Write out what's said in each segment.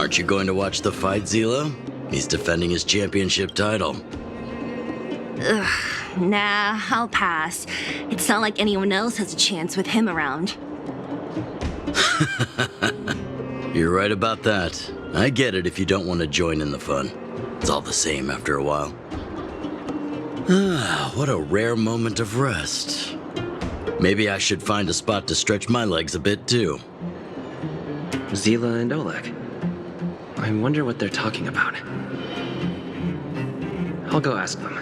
Aren't you going to watch the fight, Zila? He's defending his championship title. Ugh, nah, I'll pass. It's not like anyone else has a chance with him around. You're right about that. I get it if you don't want to join in the fun. It's all the same after a while. Ah, what a rare moment of rest. Maybe I should find a spot to stretch my legs a bit too. Zila and Oleg. I wonder what they're talking about. I'll go ask them.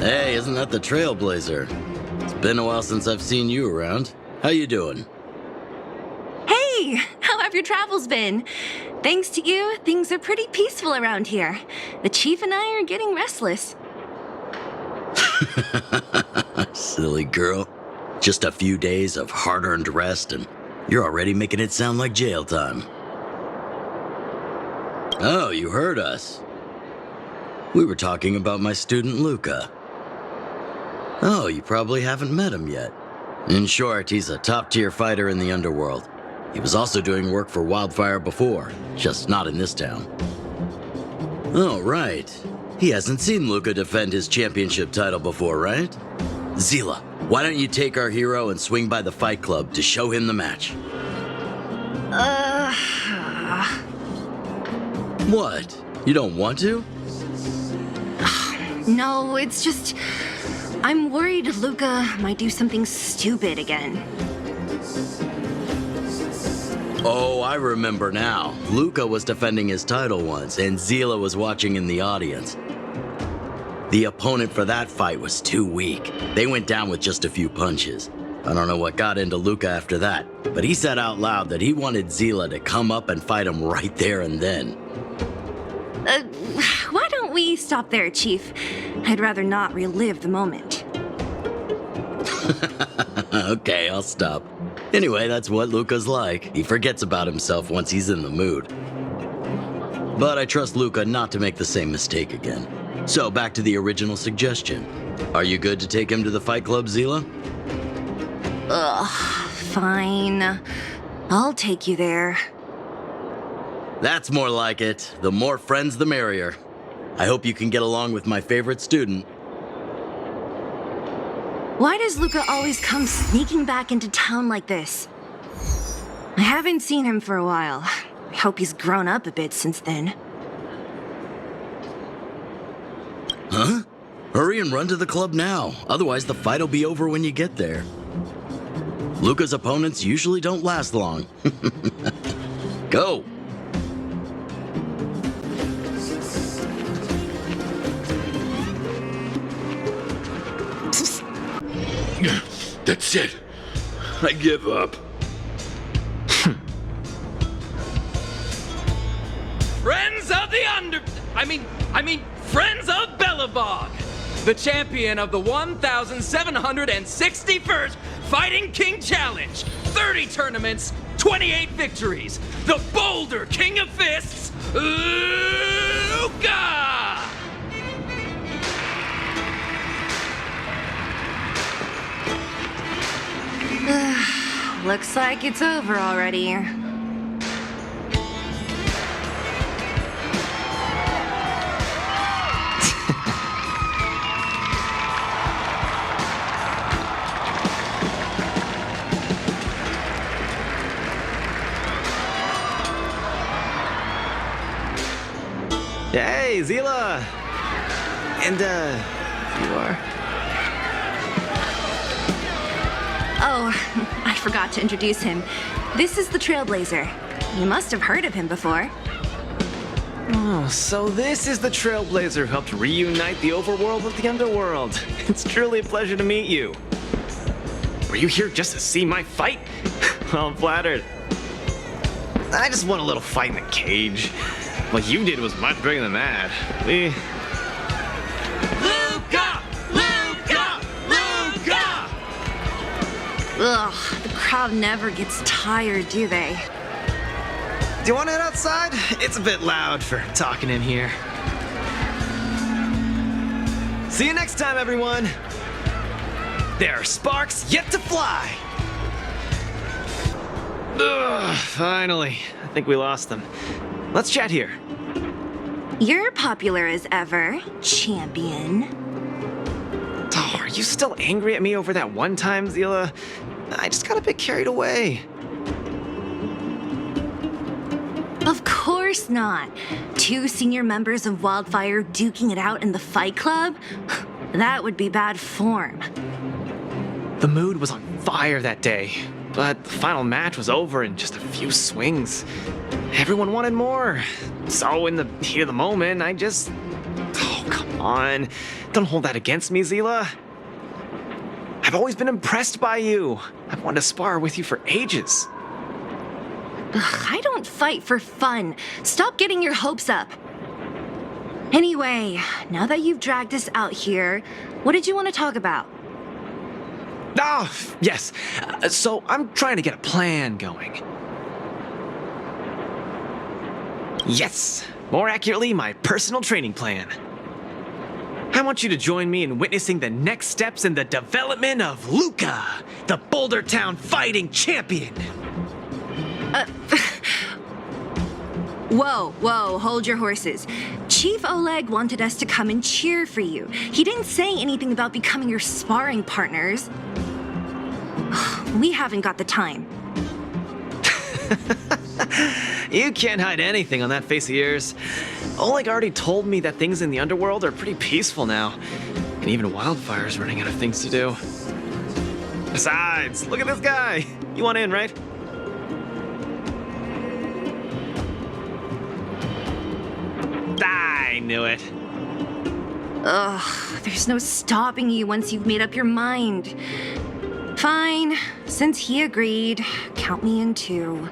Hey, isn't that the Trailblazer? It's been a while since I've seen you around. How you doing? Hey, how have your travels been? Thanks to you, things are pretty peaceful around here. The chief and I are getting restless. Silly girl. Just a few days of hard-earned rest and you're already making it sound like jail time. Oh, you heard us. We were talking about my student Luca. Oh, you probably haven't met him yet. In short, he's a top-tier fighter in the underworld. He was also doing work for Wildfire before, just not in this town. Oh, right. He hasn't seen Luca defend his championship title before, right? Zila, why don't you take our hero and swing by the fight club to show him the match? What? You don't want to? No, it's just... I'm worried Luca might do something stupid again. Oh, I remember now. Luca was defending his title once, and Zila was watching in the audience. The opponent for that fight was too weak. They went down with just a few punches. I don't know what got into Luca after that, but he said out loud that he wanted Zila to come up and fight him right there and then. Why don't we stop there, Chief? I'd rather not relive the moment. Okay, I'll stop. Anyway, that's what Luca's like. He forgets about himself once he's in the mood. But I trust Luca not to make the same mistake again. So back to the original suggestion. Are you good to take him to the fight club, Zila? Ugh, fine. I'll take you there. That's more like it. The more friends, the merrier. I hope you can get along with my favorite student. Why does Luca always come sneaking back into town like this? I haven't seen him for a while. I hope he's grown up a bit since then. Huh? Hurry and run to the club now. Otherwise, the fight'll be over when you get there. Luca's opponents usually don't last long. Go! That's it. I give up. Friends of the Friends of Belobog, the champion of the 1,761st Fighting King Challenge, 30 tournaments, 28 victories, the Boulder King of Fists, Luca! Looks like it's over already. Hey, Zila! And, you are? Oh, I forgot to introduce him. This is the Trailblazer. You must have heard of him before. Oh, so this is the Trailblazer who helped reunite the overworld with the underworld. It's truly a pleasure to meet you. Were you here just to see my fight? Well, I'm flattered. I just won a little fight in the cage. What you did was much bigger than that. Luca! Luca! Luca! Ugh, the crowd never gets tired, do they? Do you want to head outside? It's a bit loud for talking in here. See you next time, everyone. There are sparks yet to fly. Ugh, finally. I think we lost them. Let's chat here. You're popular as ever, champion. Oh, are you still angry at me over that one time, Zila? I just got a bit carried away. Of course not. 2 senior members of Wildfire duking it out in the Fight Club? That would be bad form. The mood was on fire that day, but the final match was over in just a few swings. Everyone wanted more. So in the heat of the moment, I just... Oh, come on. Don't hold that against me, Zila. I've always been impressed by you. I've wanted to spar with you for ages. Ugh, I don't fight for fun. Stop getting your hopes up. Anyway, now that you've dragged us out here, what did you want to talk about? Ah, yes. So I'm trying to get a plan going. Yes. More accurately, my personal training plan. I want you to join me in witnessing the next steps in the development of Luca, the Boulder Town fighting champion. Whoa, hold your horses. Chief Oleg wanted us to come and cheer for you. He didn't say anything about becoming your sparring partners. We haven't got the time. You can't hide anything on that face of yours. Oleg already told me that things in the underworld are pretty peaceful now. And even Wildfire's running out of things to do. Besides, look at this guy. You want in, right? I knew it. Ugh, there's no stopping you once you've made up your mind. Fine, since he agreed, count me in too.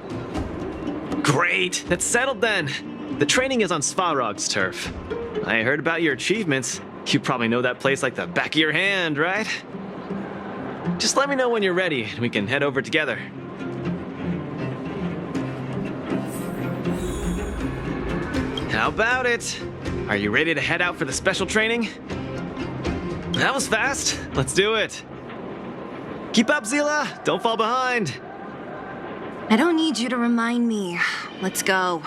Great, that's settled then. The training is on Svarog's turf. I heard about your achievements. You probably know that place like the back of your hand, right? Just let me know when you're ready and we can head over together. How about it? Are you ready to head out for the special training? That was fast. Let's do it. Keep up, Zila. Don't fall behind. I don't need you to remind me. Let's go.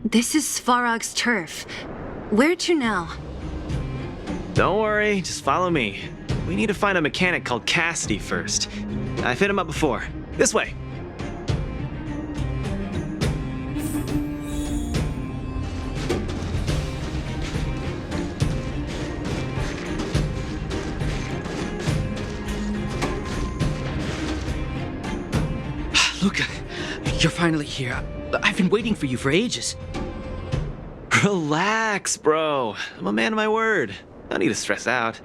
This is Svarog's turf. Where to now? Don't worry, just follow me. We need to find a mechanic called Cassidy first. I've hit him up before. This way. Luca, you're finally here. I've been waiting for you for ages. Relax, bro. I'm a man of my word. No need to stress out.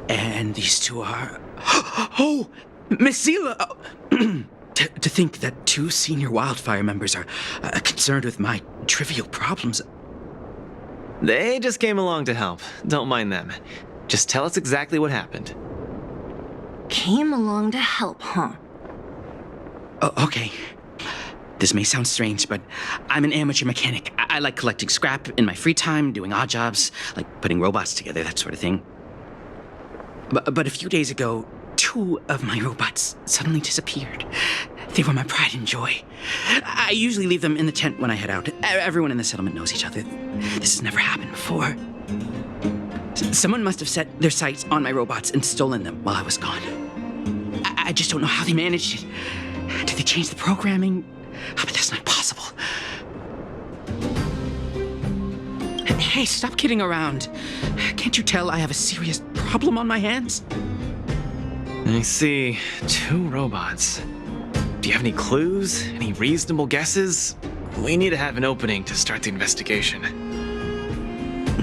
And these two are... Oh, Miss Zila! To think that 2 senior Wildfire members are concerned with my trivial problems. They just came along to help. Don't mind them. Just tell us exactly what happened. Came along to help, huh? Oh, okay. This may sound strange, but I'm an amateur mechanic. I like collecting scrap in my free time, doing odd jobs, like putting robots together, that sort of thing. But a few days ago, 2 of my robots suddenly disappeared. They were my pride and joy. I usually leave them in the tent when I head out. Everyone in the settlement knows each other. This has never happened before. Someone must have set their sights on my robots and stolen them while I was gone. I just don't know how they managed it. Did they change the programming? Oh, but that's not possible. Hey, stop kidding around. Can't you tell I have a serious problem on my hands? I see. 2 robots. Do you have any clues? Any reasonable guesses? We need to have an opening to start the investigation.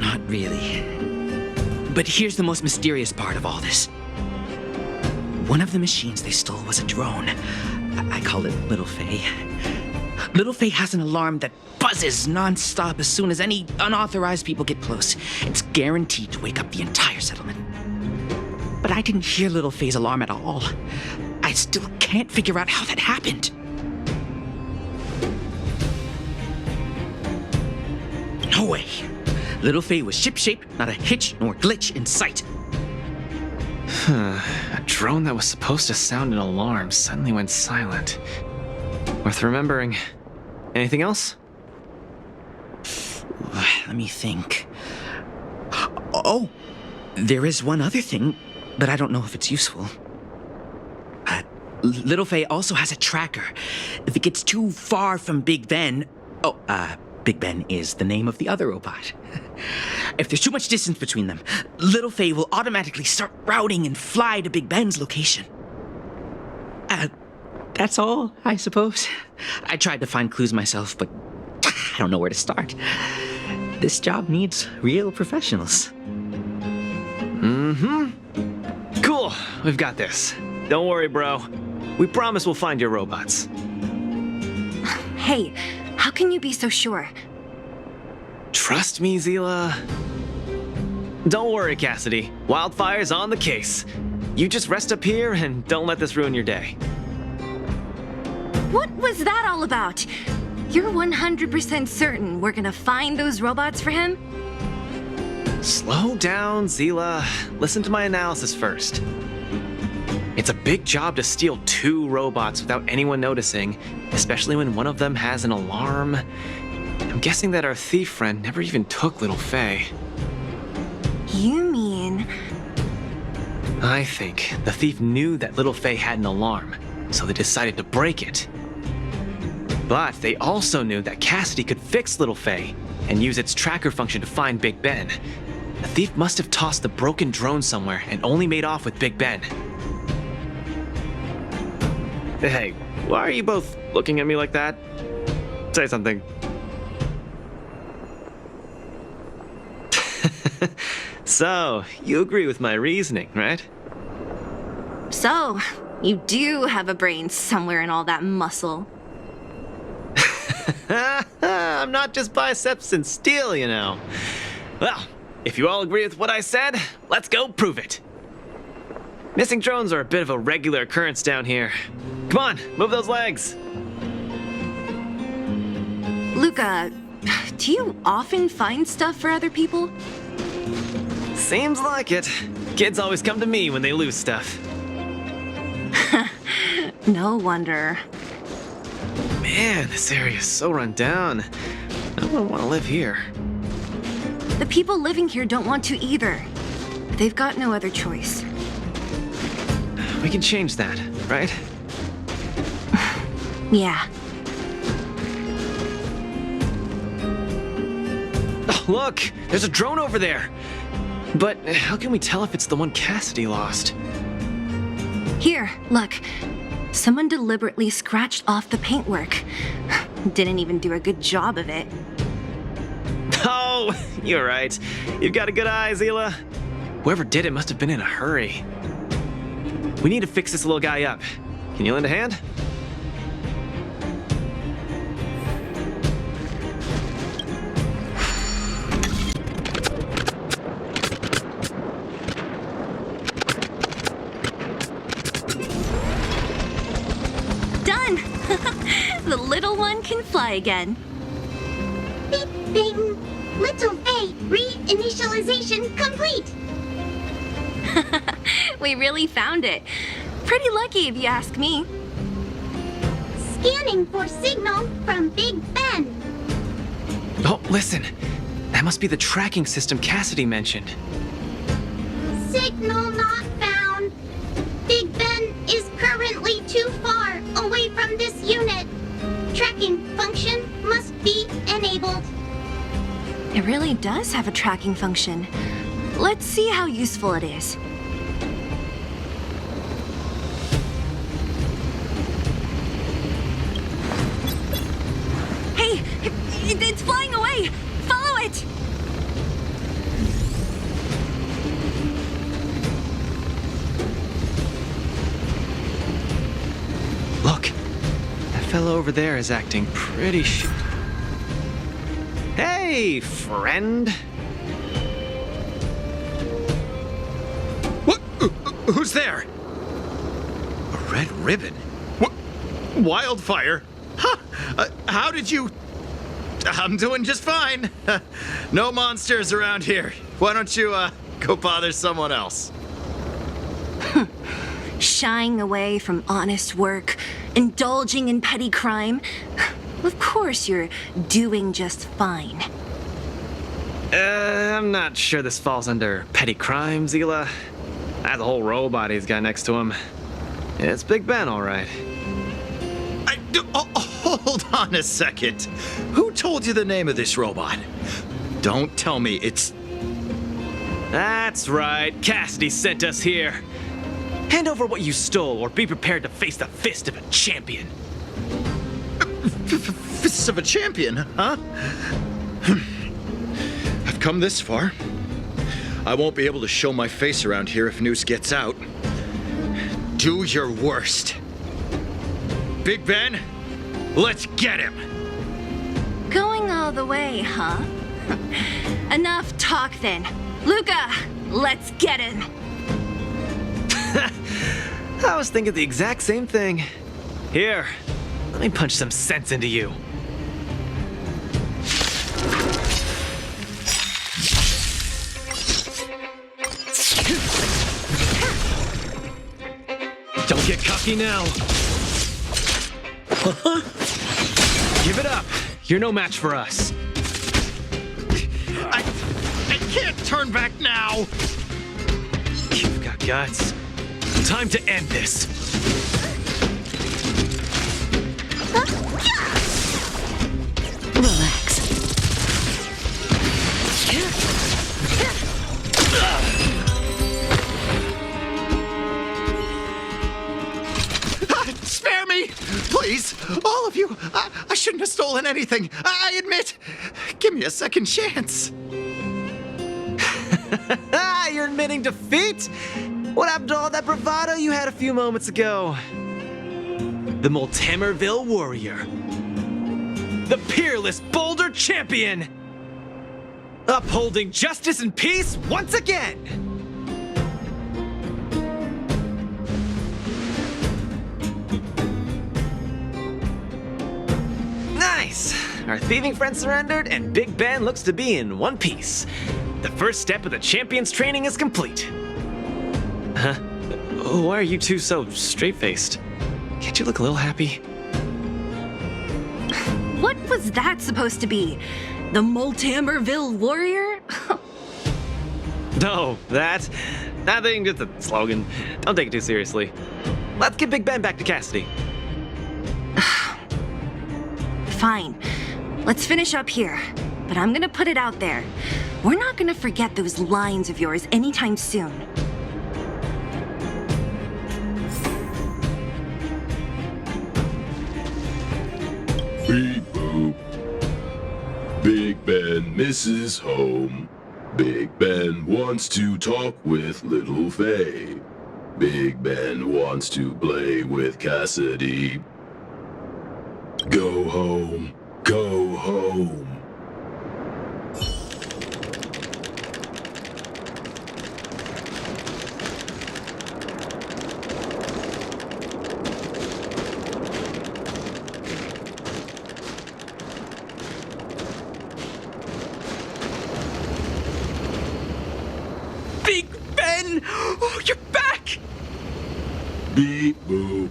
Not really. But here's the most mysterious part of all this. One of the machines they stole was a drone. I called it Little Faye. Little Faye has an alarm that buzzes nonstop as soon as any unauthorized people get close. It's guaranteed to wake up the entire settlement. But I didn't hear Little Faye's alarm at all. I still can't figure out how that happened. No way. Little Faye was shipshape, not a hitch nor glitch in sight. A drone that was supposed to sound an alarm suddenly went silent. Worth remembering. Anything else? Let me think. Oh, there is one other thing, but I don't know if it's useful. Little Faye also has a tracker. If it gets too far from Big Ben... Big Ben is the name of the other robot. If there's too much distance between them, Little Faye will automatically start routing and fly to Big Ben's location. That's all, I suppose. I tried to find clues myself, but I don't know where to start. This job needs real professionals. Cool, we've got this. Don't worry, bro. We promise we'll find your robots. Hey, how can you be so sure? Trust me, Zila. Don't worry, Cassidy. Wildfire's on the case. You just rest up here and don't let this ruin your day. What was that all about? You're 100% certain we're gonna find those robots for him? Slow down, Zila. Listen to my analysis first. It's a big job to steal 2 robots without anyone noticing, especially when one of them has an alarm. I'm guessing that our thief friend never even took Little Faye. You mean... I think the thief knew that Little Faye had an alarm, so they decided to break it. But they also knew that Cassidy could fix Little Faye and use its tracker function to find Big Ben. The thief must have tossed the broken drone somewhere and only made off with Big Ben. Hey, why are you both looking at me like that? Say something. So, you agree with my reasoning, right? So, you do have a brain somewhere in all that muscle. I'm not just biceps and steel, you know. Well, if you all agree with what I said, let's go prove it. Missing drones are a bit of a regular occurrence down here. Come on, move those legs. Luca, do you often find stuff for other people? Seems like it. Kids always come to me when they lose stuff. No wonder. Man, this area is so run down. I don't want to live here. The people living here don't want to either. They've got no other choice. We can change that, right? Yeah. Oh, look! There's a drone over there! But how can we tell if it's the one Cassidy lost? Here, look. Someone deliberately scratched off the paintwork. Didn't even do a good job of it. Oh, you're right. You've got a good eye, Zila. Whoever did it must have been in a hurry. We need to fix this little guy up. Can you lend a hand? Done! The little one can fly again. Beep, bing. Little Faye, reinitialization complete. We really found it. Pretty lucky if you ask me. Scanning for signal from Big Ben. Oh, listen. That must be the tracking system Cassidy mentioned. Signal not found. Big Ben is currently too far away from this unit. Tracking function must be enabled. It really does have a tracking function. Let's see how useful it is. Hey, it's flying away! Follow it! Look, that fellow over there is acting pretty Hey, friend. What? Who's there? A red ribbon? What? Wildfire? Huh? How did you... I'm doing just fine. No monsters around here. Why don't you, go bother someone else? Shying away from honest work, indulging in petty crime. Of course you're doing just fine. I'm not sure this falls under petty crime, Zila. That whole robot he's got next to him. It's Big Ben, all right. Hold on a second. Who told you the name of this robot? Don't tell me it's... That's right. Cassidy sent us here. Hand over what you stole, or be prepared to face the fist of a champion. Fists of a champion, huh? I've come this far. I won't be able to show my face around here if news gets out. Do your worst. Big Ben, let's get him! Going all the way, huh? Enough talk then. Luca, let's get him! I was thinking the exact same thing. Here, let me punch some sense into you. Don't get cocky now. Give it up. You're no match for us. I can't turn back now! You've got guts. Time to end this. Relax. Spare me! Please! All of you! I shouldn't have stolen anything! I admit! Give me a second chance! You're admitting defeat? What happened to all that bravado you had a few moments ago? The Multimerville Warrior. The peerless Boulder Champion! Upholding justice and peace once again! Nice! Our thieving friend surrendered, and Big Ben looks to be in one piece. The first step of the champion's training is complete. Huh? Why are you two so straight-faced? Can't you look a little happy? What was that supposed to be? The Multimerville Warrior? No, that thing, just a slogan. Don't take it too seriously. Let's get Big Ben back to Cassidy. Fine. Let's finish up here. But I'm gonna put it out there. We're not gonna forget those lines of yours anytime soon. Beep boop. Big Ben misses home. Big Ben wants to talk with Little Faye. Big Ben wants to play with Cassidy. Go home. Go home. Big Ben! Oh, you're back! Beep boop.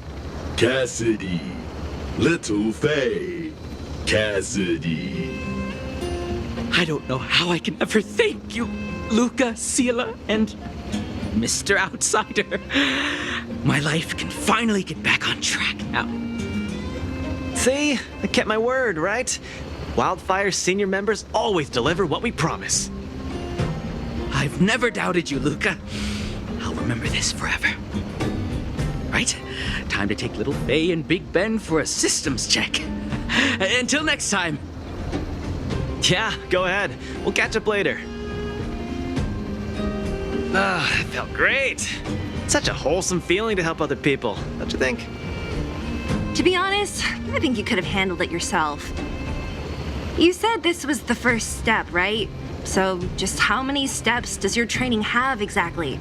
Cassidy. Little Faye. Cassidy. I don't know how I can ever thank you, Luca, Sila, and Mr. Outsider. My life can finally get back on track now. See? I kept my word, right? Wildfire's senior members always deliver what we promise. I've never doubted you, Luca. I'll remember this forever. Right? Time to take Little Faye and Big Ben for a systems check. Until next time. Yeah, go ahead. We'll catch up later. Ah, it felt great. Such a wholesome feeling to help other people, don't you think? To be honest, I think you could have handled it yourself. You said this was the first step, right? So just how many steps does your training have exactly?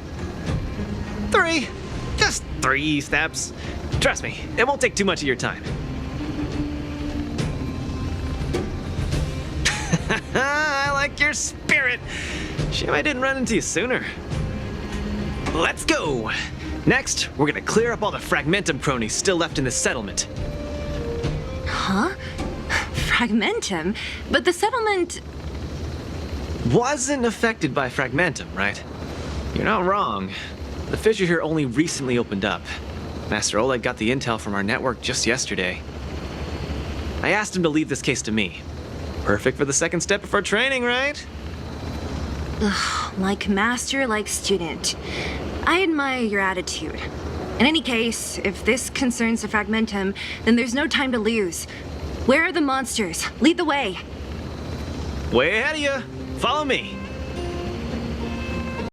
3. Just 3 steps. Trust me, it won't take too much of your time. I like your spirit. Shame I didn't run into you sooner. Let's go. Next, we're gonna clear up all the Fragmentum cronies still left in the settlement. Huh? Fragmentum? But the settlement... Wasn't affected by Fragmentum, right? You're not wrong. The fissure here only recently opened up. Master Oleg got the intel from our network just yesterday. I asked him to leave this case to me. Perfect for the second step of our training, right? Ugh, like master, like student. I admire your attitude. In any case, if this concerns the Fragmentum, then there's no time to lose. Where are the monsters? Lead the way. Way ahead of you. Follow me.